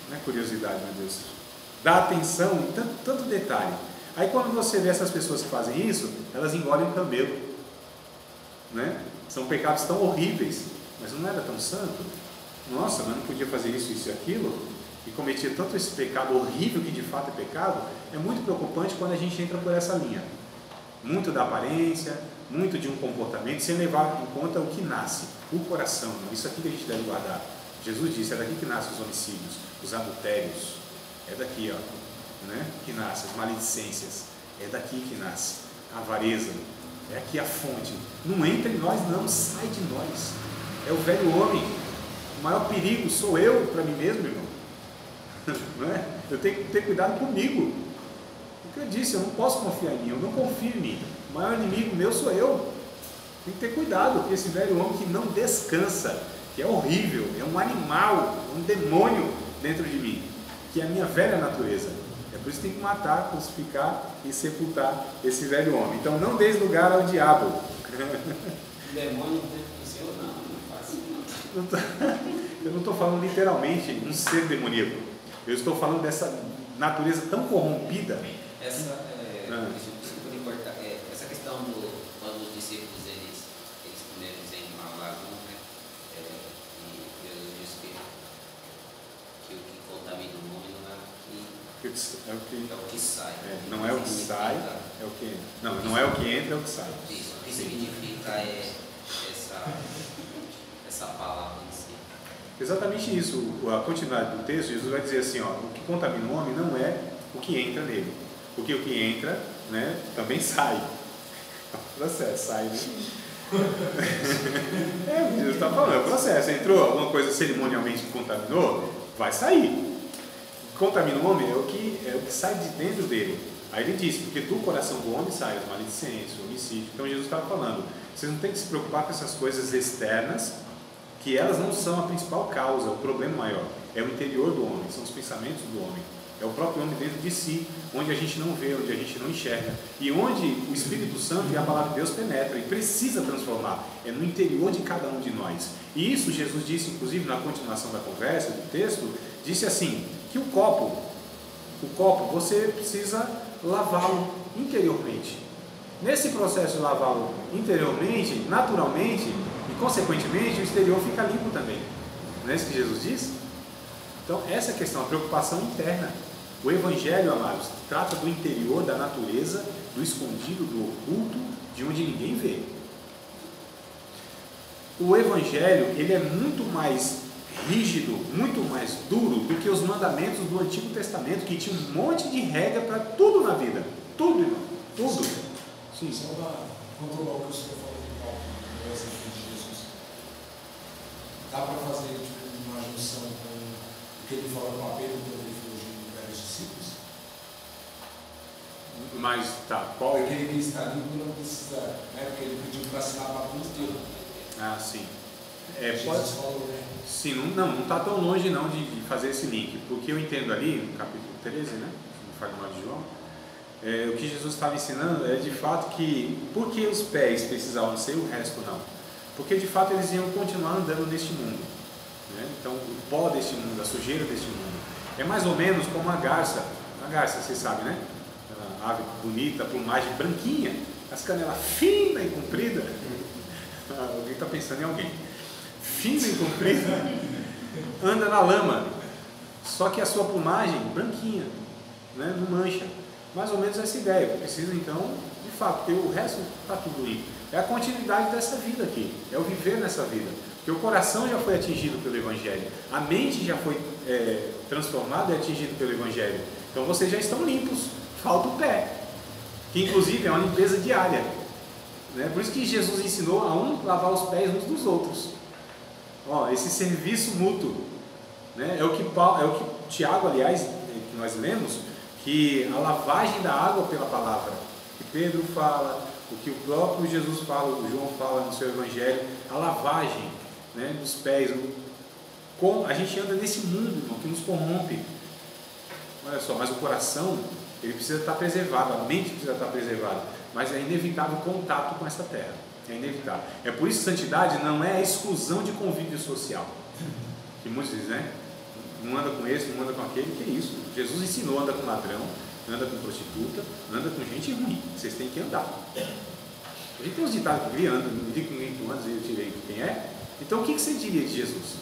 Não é curiosidade, meu Deus. Dá atenção em tanto detalhe. Aí quando você vê essas pessoas que fazem isso, elas engolem o camelo, né? São pecados tão horríveis, mas não era tão santo. Nossa, mas não podia fazer isso e aquilo, e cometia tanto esse pecado horrível que de fato é pecado. É muito preocupante quando a gente entra por essa linha, muito da aparência, muito de um comportamento, sem levar em conta o que nasce, o coração. Não? Isso aqui que a gente deve guardar. Jesus disse, é daqui que nascem os homicídios, os adultérios, é daqui, ó, né, que nasce as maledicências, é daqui que nasce a avareza, é aqui a fonte. Não entra em nós, não, sai de nós. É o velho homem. O maior perigo sou eu para mim mesmo, irmão. Não é? Eu tenho que ter cuidado comigo. O que eu disse, eu não posso confiar em mim, eu não confio em mim. O maior inimigo meu sou eu. Tem que ter cuidado com esse velho homem que não descansa, que é horrível, é um animal, um demônio dentro de mim, que é a minha velha natureza. É por isso que tem que matar, crucificar e sepultar esse velho homem. Então não deis lugar ao diabo. O demônio dentro do Senhor não faz isso. Eu não estou falando literalmente um ser demoníaco. Eu estou falando dessa natureza tão corrompida. Desculpa de cortar, essa questão quando os discípulos eles comeram em uma laguna, né? E Jesus disse que o que contamina o homem não é o que sai. Não é o que sai, é o que. Não é o que entra, é o que sai. Isso, o que significa essa palavra em si. Exatamente isso. A continuidade do texto, Jesus vai dizer assim, ó, o que contamina o homem não é o que entra nele, porque o que entra, né, também sai. O processo sai, né? Jesus está falando, é o processo. Entrou alguma coisa cerimonialmente que contaminou, vai sair. O que contamina o homem é o que sai de dentro dele. Aí ele diz, porque do coração do homem sai as maledicências, o homicídio. Então Jesus estava falando, vocês não tem que se preocupar com essas coisas externas, que elas não são a principal causa, o problema maior. É o interior do homem, são os pensamentos do homem. É o próprio homem dentro de si, onde a gente não vê, onde a gente não enxerga. E onde o Espírito Santo e a palavra de Deus penetra e precisa transformar. É no interior de cada um de nós. E isso Jesus disse, inclusive, na continuação da conversa, do texto, disse assim, que o copo você precisa lavá-lo interiormente. Nesse processo de lavá-lo interiormente, naturalmente e consequentemente, o exterior fica limpo também. Não é isso que Jesus disse? Então, essa é a questão, a preocupação interna. O Evangelho, amados, trata do interior, da natureza, do escondido, do oculto, de onde ninguém vê. O Evangelho, ele é muito mais rígido, muito mais duro do que os mandamentos do Antigo Testamento, que tinha um monte de regra para tudo na vida. Tudo, irmão. Tudo. Sim. Só para controlar o que o senhor falou de Paulo, no exemplo de Jesus. Dá para fazer uma junção com o que ele fala com a Pedro quando ele foi os discípulos? Mas, tá, qual é? Porque ele está limpo e não precisa, né? Porque ele pediu para assinar a cruz dele. Ah, sim. Jesus falou, né? Sim, não está tão longe não de fazer esse link, porque eu entendo ali, no capítulo 13, né? No fragmento de João, o que Jesus estava ensinando é de fato que, por que os pés precisavam ser, o resto não? Porque de fato eles iam continuar andando neste mundo, né? Então o pó deste mundo, a sujeira deste mundo, é mais ou menos como a garça, vocês sabem, né? Uma ave bonita, plumagem branquinha, as canelas finas e compridas. Alguém está pensando em alguém. Fina e comprida, anda na lama, só que a sua plumagem branquinha, né? Não mancha. Mais ou menos essa ideia. Precisa então, de fato, ter o resto está tudo limpo. É a continuidade dessa vida aqui, é o viver nessa vida. Porque o coração já foi atingido pelo Evangelho, a mente já foi transformada e atingida pelo Evangelho. Então vocês já estão limpos, falta o pé, que inclusive é uma limpeza diária, né? Por isso que Jesus ensinou a um lavar os pés uns dos outros. Esse serviço mútuo, né? É o que Tiago, aliás, que nós lemos, que a lavagem da água pela palavra, que Pedro fala, o que o próprio Jesus fala, o João fala no seu Evangelho, a lavagem, né, dos pés. A gente anda nesse mundo, irmão, que nos corrompe. Olha só, mas o coração, ele precisa estar preservado, a mente precisa estar preservada, mas é inevitável o contato com essa terra. É inevitável. É por isso que santidade não é a exclusão de convívio social. Que muitos dizem, né? não anda com esse, não anda com aquele, que é isso? Jesus ensinou, anda com ladrão, anda com prostituta, anda com gente ruim, vocês têm que andar. A gente tem uns ditados que anda, me diga com quem tu andas e eu tirei quem é. Então o que você diria de Jesus?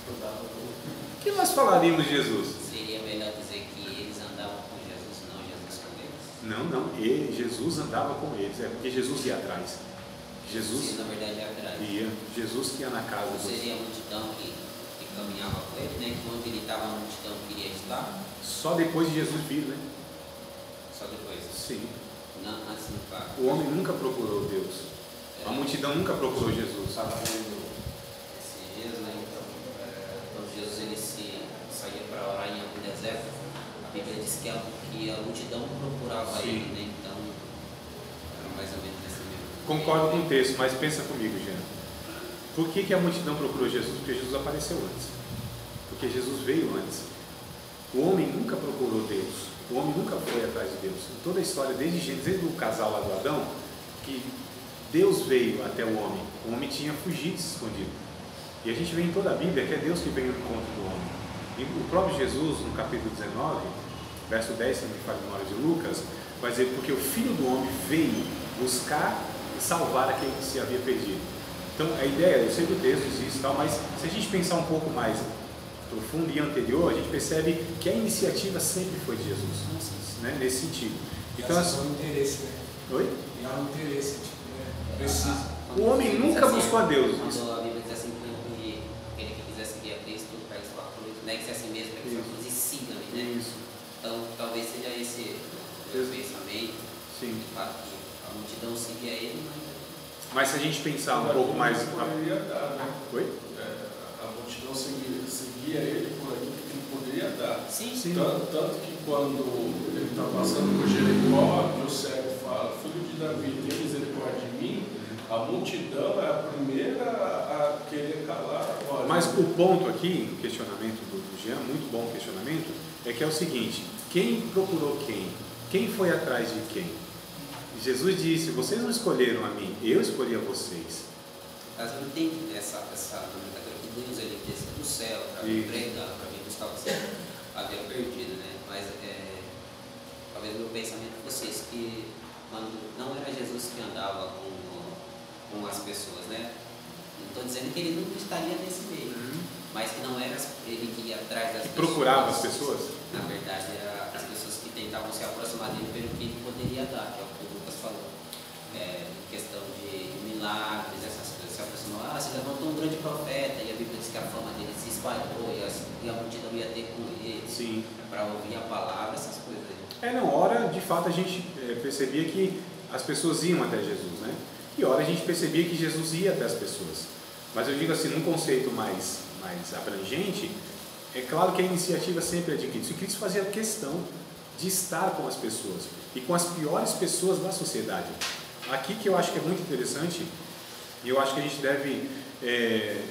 O que nós falaríamos de Jesus? Seria melhor dizer que eles andavam com Jesus, não Jesus com eles? Não, Jesus andava com eles, é porque Jesus ia atrás. Jesus, na verdade, ia atrás. Jesus que ia na casa dos... Seria a multidão que caminhava com ele, né? Quando ele estava, a multidão queria estar? Só depois de Jesus vir, né? Só depois? Sim. Não, antes não fala. O homem nunca procurou Deus. A multidão nunca procurou Jesus. Esses dias, né? Quando Jesus ele saía para orar em algum deserto, a Bíblia diz que a multidão procurava ele, né? Então, era mais ou menos nesse mesmo. Concordo com o texto, mas pensa comigo, Jean. Por que a multidão procurou Jesus? Porque Jesus apareceu antes. Porque Jesus veio antes. O homem nunca procurou Deus. O homem nunca foi atrás de Deus. Em toda a história, desde Gênesis, desde o casal lá do Adão, que Deus veio até o homem. O homem tinha fugido, se escondido. E a gente vê em toda a Bíblia que é Deus que vem ao encontro do homem. E o próprio Jesus, no capítulo 19, verso 10, se não me falha a memória de Lucas, vai dizer, porque o Filho do Homem veio buscar e salvar aquele que se havia perdido. Então, a ideia, eu sei que o texto diz isso e tal, mas se a gente pensar um pouco mais profundo e anterior, a gente percebe que a iniciativa sempre foi de Jesus, né? Nesse sentido. Então, é um interesse, né? Oi? E há um interesse, tipo, né? Precisa. O homem nunca buscou a Deus. Quando a Bíblia diz assim, que aquele que quiser seguir a Cristo, pegue sua cruz, negue-se a si mesmo, pegue sua cruz e siga-me, né? Isso. Então, talvez seja esse o pensamento. Sim. De fato, que a multidão seguia ele, mas se a gente pensar um pouco mais... Poderia dar, né? Oi? A multidão seguia ele por aquilo que ele poderia dar. Sim. Tanto que quando ele está passando por Jericó, o cego fala, filho de Davi, tem misericórdia de mim, a multidão é a primeira a querer calar a voz. Mas o ponto aqui, o questionamento do Jean, muito bom questionamento, é que é o seguinte, quem procurou quem? Quem foi atrás de quem? Jesus disse, vocês não escolheram a mim, eu escolhi a vocês. Mas eu entendo essa nomenclatura que Deus ele desceu do céu para vir pregar, para vir buscar o que você havia perdido, né? Mas talvez o meu pensamento fosse esse, que quando não era Jesus que andava com as pessoas, né? Não estou dizendo que ele nunca estaria nesse meio, mas que não era ele que ia atrás das pessoas. Procurava as pessoas? Na verdade, eram as pessoas que tentavam se aproximar dele pelo que ele poderia dar, que é o que o Lucas falou. Em questão de milagres, essas coisas, se aproximou, se levantou um grande profeta, e a Bíblia diz que a fama dele se espalhou, e a multidão ia ter com ele, para ouvir a palavra, essas coisas. Ora, de fato, a gente percebia que as pessoas iam até Jesus, né? E ora, a gente percebia que Jesus ia até as pessoas. Mas eu digo assim, num conceito mais abrangente, é claro que a iniciativa sempre é de Cristo. E Cristo fazia questão de estar com as pessoas, e com as piores pessoas da sociedade. Aqui que eu acho que é muito interessante, e eu acho que a gente deve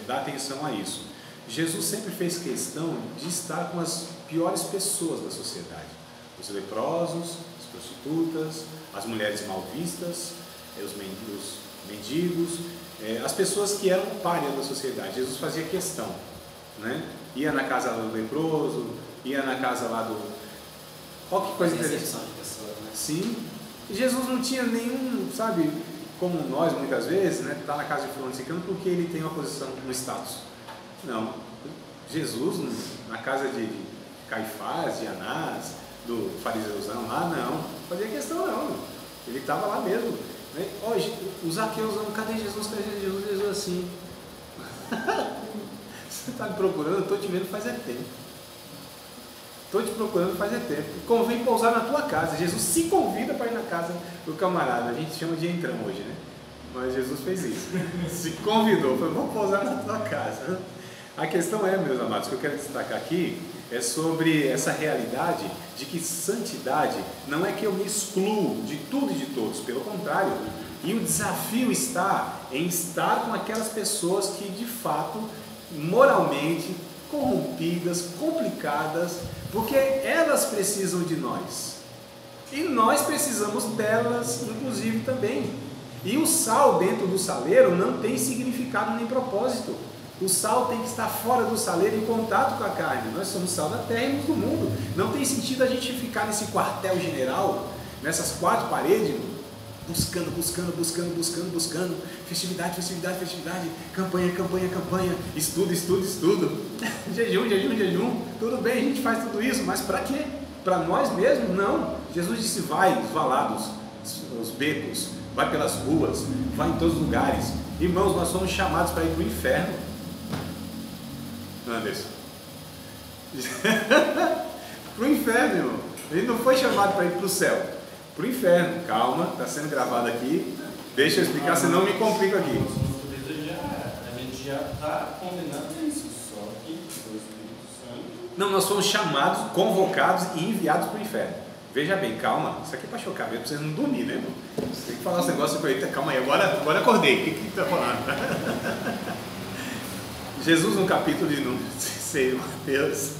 dar atenção a isso. Jesus sempre fez questão de estar com as piores pessoas da sociedade. Os leprosos, as prostitutas, as mulheres mal vistas, os mendigos, as pessoas que eram párias da sociedade. Jesus fazia questão, né? Ia na casa do leproso, ia na casa lá do... Olha que coisa interessante. Né? Sim. Jesus não tinha nenhum, sabe, como nós muitas vezes, né? Está na casa de fulano ciclano porque ele tem uma posição, um status. Não. Jesus, na casa de Caifás, de Anás, do fariseuzão lá, não fazia questão não, ele estava lá mesmo, né? Hoje, os zaqueus, cadê Jesus? Cadê Jesus? Jesus assim, você está me procurando, eu estou te vendo faz tempo, estou te procurando faz tempo, convém pousar na tua casa. Jesus se convida para ir na casa do camarada, a gente chama de entrão hoje, né? Mas Jesus fez isso, se convidou, falou, vamos pousar na tua casa. A questão é, meus amados, o que eu quero destacar aqui é sobre essa realidade de que santidade não é que eu me excluo de tudo e de todos, pelo contrário, e o desafio está em estar com aquelas pessoas que de fato, moralmente, corrompidas, complicadas, porque elas precisam de nós, e nós precisamos delas, inclusive também. E o sal dentro do saleiro não tem significado nem propósito. O sal tem que estar fora do saleiro em contato com a carne. Nós somos sal da terra e luz do mundo. Não tem sentido a gente ficar nesse quartel general, nessas 4 paredes, buscando. Festividade, campanha. Estudo. Jejum. Tudo bem, a gente faz tudo isso, mas para quê? Para nós mesmos? Não. Jesus disse: vai os valados, os becos, vai pelas ruas, vai em todos os lugares. Irmãos, nós somos chamados para ir para o inferno. Anderson. Para o inferno, irmão. Ele não foi chamado para ir para o céu. Para o inferno. Calma, está sendo gravado aqui. Deixa eu explicar, senão me complico aqui. A gente já está condenando isso, só que o Espírito Santo. Não, nós somos chamados, convocados e enviados para o inferno. Veja bem, calma. Isso aqui é para chocar mesmo, para vocês não dormir, né, irmão? Você tem que falar os negócios com ele. Calma aí, agora acordei. O que está falando? Jesus, no capítulo de número 6, Mateus,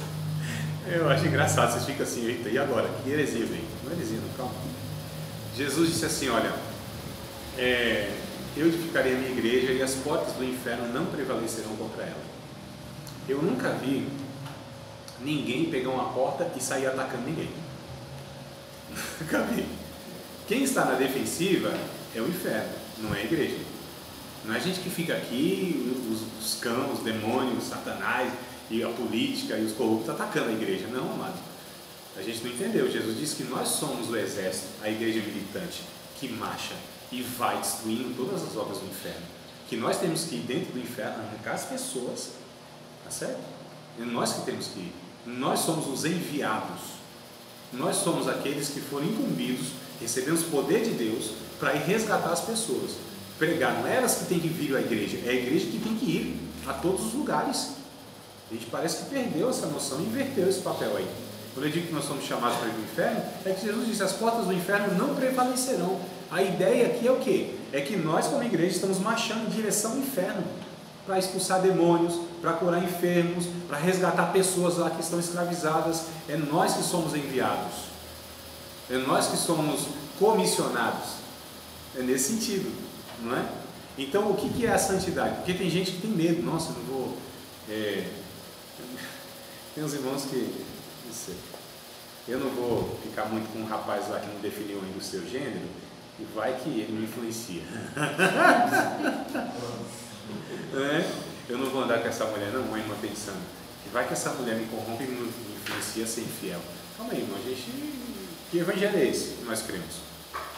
eu acho engraçado, vocês ficam assim: eita, e agora? Que heresia, vem? Não é heresia, não, calma. Jesus disse assim: olha, eu edificarei a minha igreja e as portas do inferno não prevalecerão contra ela. Eu nunca vi ninguém pegar uma porta e sair atacando ninguém. Nunca vi. Quem está na defensiva é o inferno, não é a igreja. Não é a gente que fica aqui, os cães, os demônios, Satanás e a política e os corruptos atacando a igreja. Não, amado. A gente não entendeu. Jesus disse que nós somos o exército, a igreja militante, que marcha e vai destruindo todas as obras do inferno. Que nós temos que ir dentro do inferno, arrancar as pessoas. Tá certo? É nós que temos que ir. Nós somos os enviados. Nós somos aqueles que foram incumbidos, recebemos o poder de Deus para ir resgatar as pessoas. Pregar, não é elas que tem que vir à igreja, é a igreja que tem que ir a todos os lugares. A gente parece que perdeu essa noção e inverteu esse papel aí. Quando eu digo que nós somos chamados para ir para o inferno, é que Jesus disse: as portas do inferno não prevalecerão. A ideia aqui é o quê? É que nós, como igreja, estamos marchando em direção ao inferno, para expulsar demônios, para curar enfermos, para resgatar pessoas lá que estão escravizadas. É nós que somos enviados, é nós que somos comissionados. É nesse sentido, não é? Então, o que é a santidade? Porque tem gente que tem medo. Nossa, eu não vou... Tem uns irmãos que... Não sei. Eu não vou ficar muito com um rapaz lá que não definiu ainda o seu gênero, e vai que ele me influencia. Eu não vou andar com essa mulher, não, mãe, não pensando. E vai que essa mulher me corrompe e me influencia a ser infiel. Calma aí, irmão, que evangelho é esse que nós cremos?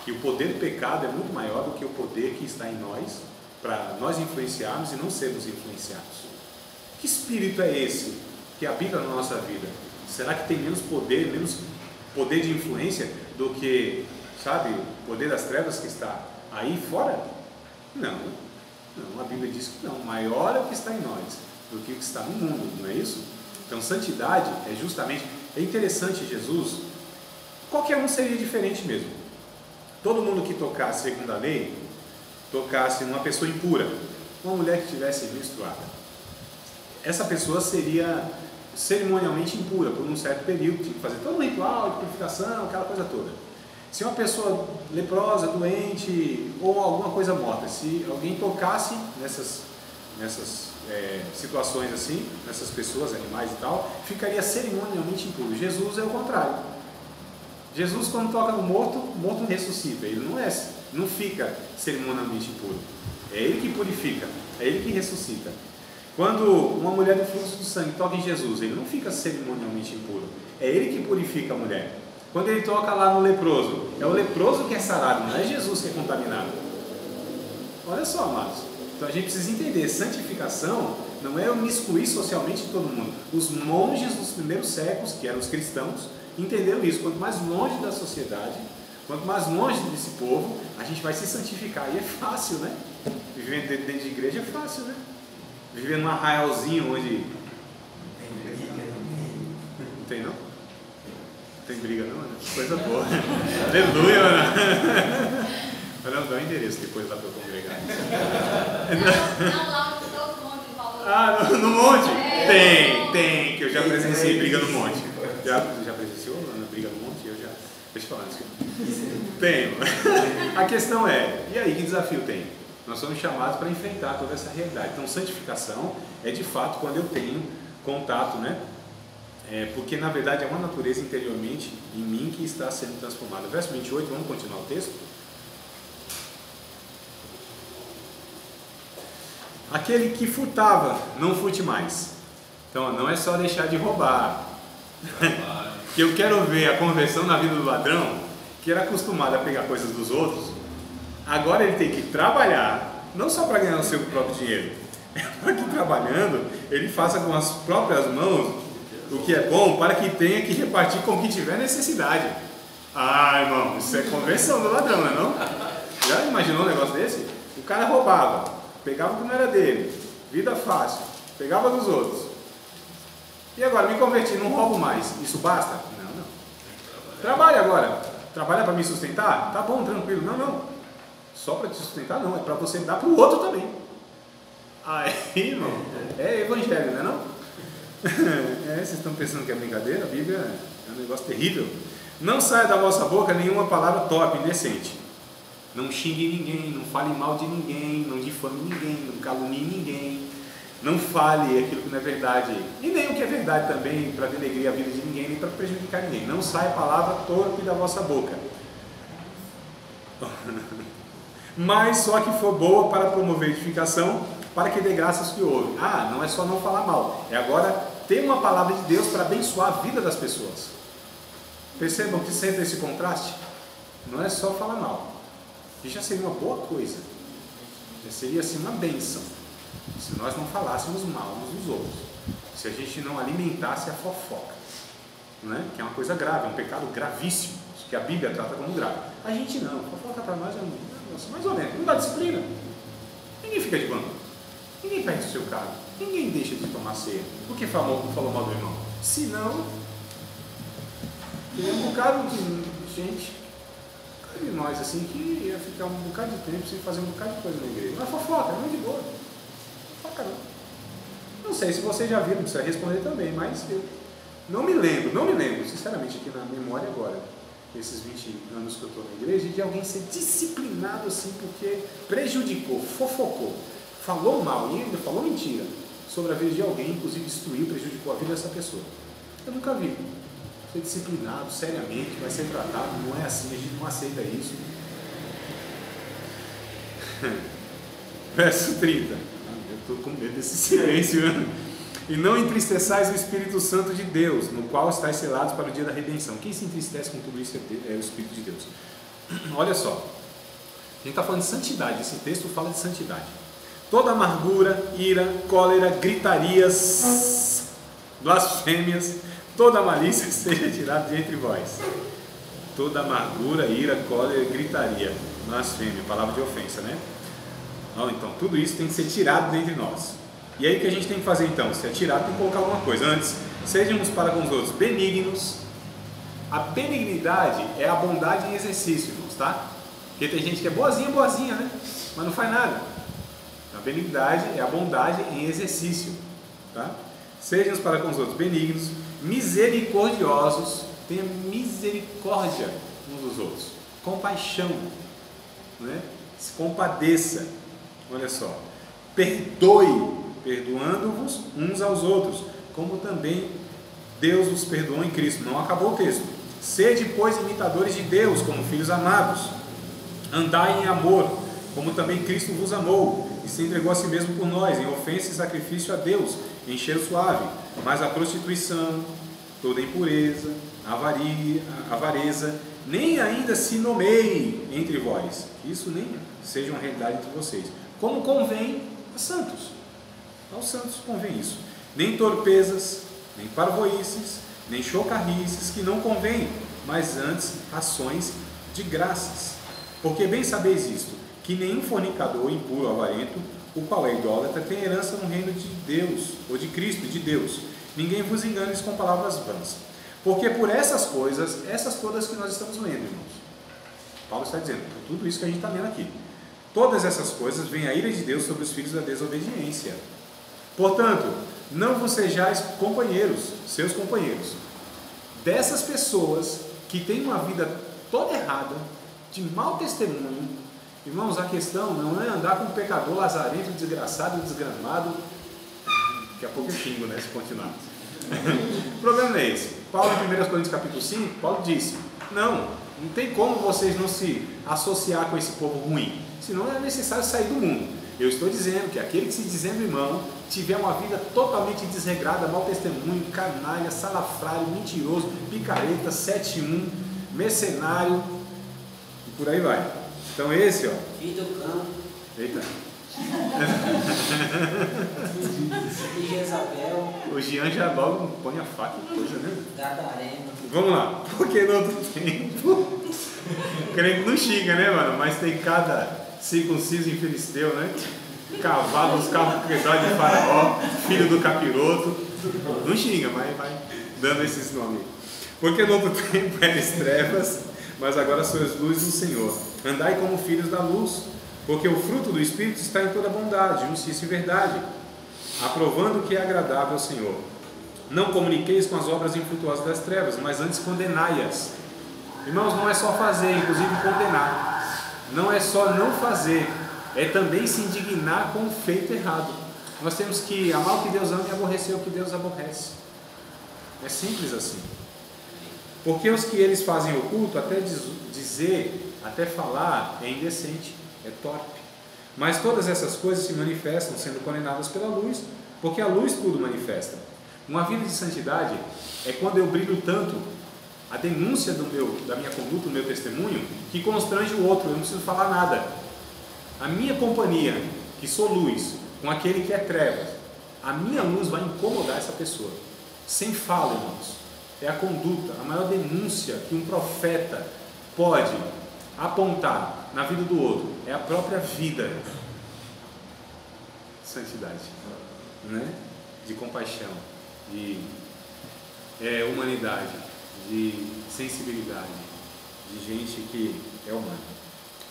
Que o poder do pecado é muito maior do que o poder que está em nós, para nós influenciarmos e não sermos influenciados. Que espírito é esse que habita na nossa vida? Será que tem menos poder de influência do que, sabe, o poder das trevas que está aí fora? Não, a Bíblia diz que não. Maior é o que está em nós do que o que está no mundo, não é isso? Então, santidade é justamente... É interessante, Jesus, qualquer um seria diferente mesmo. Todo mundo que tocasse segundo a lei, tocasse numa pessoa impura, uma mulher que estivesse menstruada, essa pessoa seria cerimonialmente impura por um certo período, tinha que fazer todo um ritual de purificação, aquela coisa toda. Se uma pessoa leprosa, doente ou alguma coisa morta, se alguém tocasse nessas situações assim, nessas pessoas, animais e tal, ficaria cerimonialmente impuro. Jesus é o contrário. Jesus, quando toca no morto, o morto ressuscita. Ele não fica cerimonialmente impuro. É Ele que purifica, é Ele que ressuscita. Quando uma mulher do fluxo do sangue toca em Jesus, ele não fica cerimonialmente impuro. É Ele que purifica a mulher. Quando ele toca lá no leproso, é o leproso que é sarado, não é Jesus que é contaminado. Olha só, amados. Então a gente precisa entender, santificação não é eu me excluir socialmente de todo mundo. Os monges dos primeiros séculos, que eram os cristãos, entenderam isso. Quanto mais longe da sociedade, quanto mais longe desse povo, a gente vai se santificar. E é fácil, né? Viver dentro de igreja é fácil, né? Viver num arraialzinho onde... Não tem, não? Não tem briga, não? Né? Coisa boa. Aleluia, mano. Não, dá o endereço depois lá para eu congregar. Não, lá no todo monte que falou. Ah, no monte? Tem, que eu já presenciei briga no monte. Já presenciou na briga no monte? Eu já. Deixa eu falar isso aqui. Tenho. A questão é, e aí, que desafio tem? Nós somos chamados para enfrentar toda essa realidade. Então, santificação é de fato quando eu tenho contato, né? Porque na verdade é uma natureza interiormente em mim que está sendo transformada. Verso 28, vamos continuar o texto? Aquele que furtava, não furte mais. Então, não é só deixar de roubar. Que eu quero ver a conversão na vida do ladrão, que era acostumado a pegar coisas dos outros. Agora ele tem que trabalhar, não só para ganhar o seu próprio dinheiro, para que trabalhando ele faça com as próprias mãos o que é bom, para que tenha que repartir com quem tiver necessidade. Ah, irmão, isso é conversão do ladrão, não é não? Já imaginou um negócio desse? O cara roubava, pegava o que não era dele, vida fácil, pegava dos outros. E agora, me converti, não roubo mais. Isso basta? Não. Trabalha agora. Trabalha para me sustentar? Tá bom, tranquilo. Não. Só para te sustentar não, é para você dar para o outro também. Aí, irmão, é evangelho, não é não? Vocês estão pensando que é brincadeira? A Bíblia é um negócio terrível. Não saia da vossa boca nenhuma palavra torpe, indecente. Não xingue ninguém, não fale mal de ninguém, não difame ninguém, não calunie ninguém, não fale aquilo que não é verdade, e nem o que é verdade também, para denegrir a vida de ninguém, nem para prejudicar ninguém. Não saia palavra torpe da vossa boca, mas só que for boa para promover edificação, para que dê graças que ouve. Não é só não falar mal, é agora ter uma palavra de Deus para abençoar a vida das pessoas. Percebam que sempre esse contraste, não é só falar mal, que já seria uma boa coisa, já seria assim uma bênção, se nós não falássemos mal uns dos outros, se a gente não alimentasse a fofoca, né? Que é uma coisa grave, é um pecado gravíssimo, que a Bíblia trata como grave. A gente não, a fofoca para nós é um negócio mais ou menos, não dá disciplina, ninguém fica de banco, ninguém perde o seu cargo, ninguém deixa de tomar ceia, porque falou mal do irmão. Se não, tem um bocado de gente, de nós assim, que ia ficar um bocado de tempo sem fazer um bocado de coisa na igreja. Mas fofoca, não é de boa. Fofoca não sei se vocês já viram, precisa responder também, mas eu não me lembro, sinceramente, aqui na memória agora, esses 20 anos que eu estou na igreja, de alguém ser disciplinado assim, porque prejudicou, fofocou, falou mal e ainda falou mentira sobre a vida de alguém, inclusive destruiu, prejudicou a vida dessa pessoa. Eu nunca vi. Ser disciplinado seriamente, vai ser tratado, não é assim, a gente não aceita isso. Verso 30. Eu estou com medo desse silêncio, né? E não entristeçais o Espírito Santo de Deus, no qual estáis selados para o dia da redenção. Quem se entristece com tudo isso é o Espírito de Deus. Olha só, a gente está falando de santidade, esse texto fala de santidade. Toda amargura, ira, cólera, gritarias, blasfêmias, toda malícia seja tirada de entre vós. Toda amargura, ira, cólera, gritaria, blasfêmia, palavra de ofensa, né? Então, tudo isso tem que ser tirado de entre nós. E aí o que a gente tem que fazer então? Se é tirado, tem que colocar alguma coisa. Antes, sejamos para com os outros benignos. A benignidade é a bondade em exercício, irmãos, tá? Porque tem gente que é boazinha, né? Mas não faz nada. A benignidade é a bondade em exercício, tá? Sejamos para com os outros benignos, misericordiosos, tenha misericórdia uns dos outros, compaixão, né? Se compadeça, olha só, perdoando-vos uns aos outros, como também Deus os perdoou em Cristo. Não acabou o texto. Sede, pois, imitadores de Deus, como filhos amados, andai em amor, como também Cristo vos amou, e se entregou a si mesmo por nós, em ofensa e sacrifício a Deus, em cheiro suave. Mas a prostituição, toda impureza, avareza, nem ainda se nomeie entre vós. Isso nem seja uma realidade entre vocês. Como convém a santos. Aos santos convém isso. Nem torpezas, nem parvoíces, nem chocarrices, que não convém, mas antes ações de graças. Porque bem sabeis isto, que nenhum fornicador, impuro, avarento, o qual é idólatra, tem herança no reino de Deus, ou de Cristo e de Deus. Ninguém vos engane com palavras vãs. Porque por essas coisas, essas todas que nós estamos lendo, irmãos, Paulo está dizendo, por tudo isso que a gente está lendo aqui, todas essas coisas vem a ira de Deus sobre os filhos da desobediência. Portanto, não vos sejais companheiros, seus companheiros, dessas pessoas que têm uma vida toda errada, de mau testemunho, Irmãos, a questão não é andar com o pecador lazarento, desgraçado, desgramado. Daqui a pouco eu xingo, né, se continuar. O problema não é esse. Paulo, em 1 Coríntios capítulo 5, Paulo disse, não tem como vocês não se associar com esse povo ruim, senão é necessário sair do mundo. Eu estou dizendo que aquele que se dizendo irmão tiver uma vida totalmente desregrada, mau testemunho, canalha, salafrário, mentiroso, picareta, 7-1, mercenário e por aí vai. Então esse, ó. Filho do cão. Eita. E Jezabel. O Jean já logo põe a faca e coisa, né? Gadareno. Vamos lá. Porque no outro tempo, o crente não xinga, né, mano? Mas tem cada circunciso em filisteu, né? Cavalo, os carros quebrados de Faraó, filho do capiroto. Não xinga, mas vai dando esses nomes. Porque no outro tempo eres trevas, mas agora sois luz do Senhor. Andai como filhos da luz, porque o fruto do Espírito está em toda bondade, justiça e verdade, aprovando o que é agradável ao Senhor. Não comuniqueis com as obras infrutuosas das trevas, mas antes condenai-as. Irmãos, não é só fazer, inclusive condenar. Não é só não fazer, é também se indignar com o feito errado. Nós temos que amar o que Deus ama e aborrecer o que Deus aborrece. É simples assim. Porque os que eles fazem oculto, até dizer, até falar, é indecente, é torpe. Mas todas essas coisas se manifestam sendo condenadas pela luz, porque a luz tudo manifesta. Uma vida de santidade é quando eu brilho tanto a denúncia da minha conduta, do meu testemunho, que constrange o outro, eu não preciso falar nada. A minha companhia, que sou luz, com aquele que é trevas, a minha luz vai incomodar essa pessoa. Sem fala, irmãos. É a conduta, a maior denúncia que um profeta pode apontar na vida do outro. É a própria vida. Santidade, né? De compaixão, de humanidade, de sensibilidade, de gente que é humana.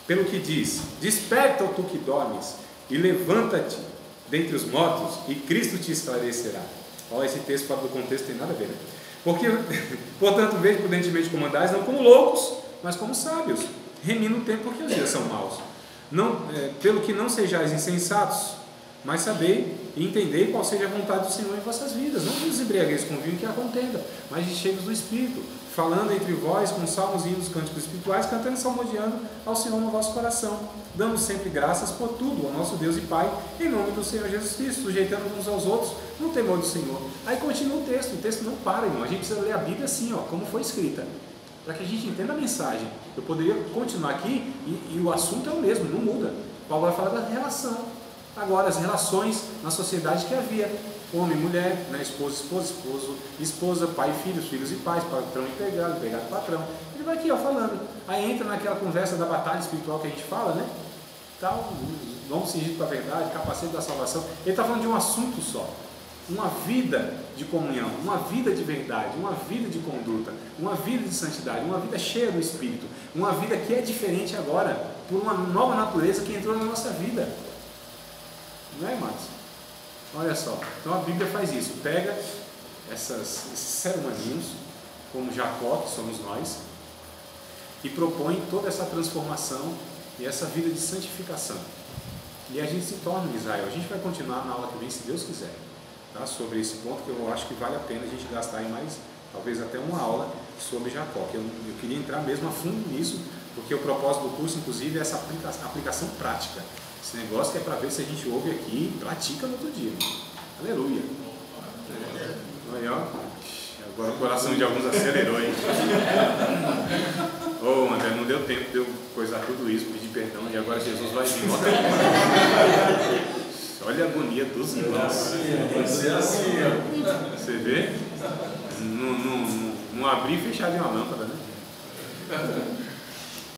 Pelo que diz, desperta, ó tu que dormes, e levanta-te dentre os mortos, e Cristo te esclarecerá. Olha, esse texto fora do contexto tem nada a ver, né? Porque, portanto, vejo prudentemente como andais, não como loucos, mas como sábios, remindo o tempo, porque os dias são maus. Não, pelo que não sejais insensatos, mas sabei e entendei qual seja a vontade do Senhor em vossas vidas. Não vos embriagueis com vinho que há contenda, mas cheios do Espírito, falando entre vós com salmos, hinos, cânticos espirituais, cantando e salmodiando ao Senhor no vosso coração, dando sempre graças por tudo ao nosso Deus e Pai, em nome do Senhor Jesus Cristo, sujeitando uns aos outros no temor do Senhor. Aí continua o texto não para, irmão. A gente precisa ler a Bíblia assim, ó, como foi escrita, para que a gente entenda a mensagem. Eu poderia continuar aqui e o assunto é o mesmo, não muda. Paulo vai falar da relação. Agora, as relações na sociedade que havia: homem e mulher, né? Esposo, esposa, pai e filhos, filhos e pais, patrão e empregado, empregado e patrão. Ele vai aqui, ó, falando. Aí entra naquela conversa da batalha espiritual que a gente fala, né? Tal, vamos cingir com a verdade, capacete da salvação. Ele está falando de um assunto só. Uma vida de comunhão, uma vida de verdade, uma vida de conduta, uma vida de santidade, uma vida cheia do Espírito, uma vida que é diferente agora, por uma nova natureza que entrou na nossa vida. Não é, irmãos? Olha só, então a Bíblia faz isso, pega esses seres humaninhos, como Jacó, que somos nós, e propõe toda essa transformação e essa vida de santificação. E a gente se torna Israel. A gente vai continuar na aula que vem, se Deus quiser, tá? Sobre esse ponto, que eu acho que vale a pena a gente gastar aí mais, talvez até uma aula sobre Jacó, que eu queria entrar mesmo a fundo nisso, porque o propósito do curso, inclusive, é essa aplicação prática. Esse negócio que é para ver se a gente ouve aqui e pratica no outro dia. Aleluia. Aí, ó. Agora o coração de alguns acelerou, hein? Ô, André, não deu tempo de eu coisar tudo isso, pedir perdão, e agora Jesus vai vir. Olha a agonia dos irmãos. Vai ser assim, ó. Você vê? Não abrir e fechar de uma lâmpada, né?